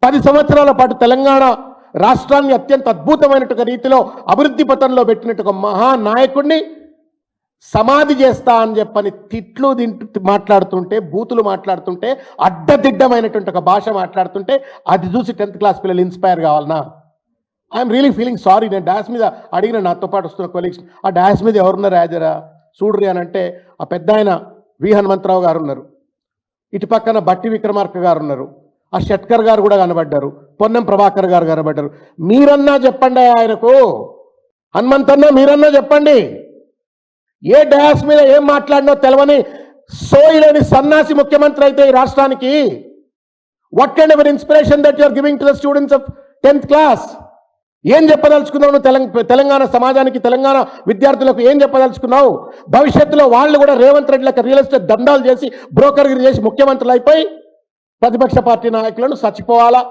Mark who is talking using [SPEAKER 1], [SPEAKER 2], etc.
[SPEAKER 1] 10 సంవత్సరాల పాటు తెలంగాణ రాష్ట్రాన్ని అత్యంత అద్భుతమైనటువంటి రీతిలో అభివృద్ధి పథంలో పెట్టినట్టు ఒక మహానాయకుడిని సమాధి చేస్తా అని చెప్పని తిట్లు మాట్లాడుతుంటే, బూతులు మాట్లాడుతుంటే, అడ్డదిడ్డమైనటువంటి ఒక భాష మాట్లాడుతుంటే అది చూసి 10th క్లాస్ పిల్లలు ఇన్స్పైర్ కావాలనా? I'm really feeling sorry. నేను డాష్ మీద అడిగిన నాతో పాటు వస్తున్న కొలీగ్స్, ఆ డాష్ మీద ఎవరున్నారు రాజరా చూడ్రి అని అంటే ఆ పెద్ద ఆయన వి హనుమంతరావు గారు ఉన్నారు, ఇటు పక్కన బట్టి విక్రమార్క గారు ఉన్నారు, ఆ షట్కర్ గారు కూడా కనబడ్డారు, పొన్నం ప్రభాకర్ గారు కనబడ్డారు. మీరన్నా చెప్పండి ఆయనకు, హనుమంతన్న మీరన్నా చెప్పండి. ఏ డాష్ మీద ఏం మాట్లాడినో తెలవని సోయిలేని సన్నాసి ముఖ్యమంత్రి అయితే ఈ రాష్ట్రానికి what kind of inspiration that you are giving to the students of 10th class? ఏం చెప్పదలుచుకున్నావు నువ్వు తెలంగాణ సమాజానికి, తెలంగాణ విద్యార్థులకు ఏం చెప్పదలుచుకున్నావు? భవిష్యత్తులో వాళ్ళు కూడా రేవంత్ రెడ్డి లెక్క రియల్ ఎస్టేట్ దండాలు చేసి బ్రోకర్గిరి చేసి ముఖ్యమంత్రులు అయిపోయి ప్రతిపక్ష పార్టీ నాయకులను చచ్చిపోవాలా?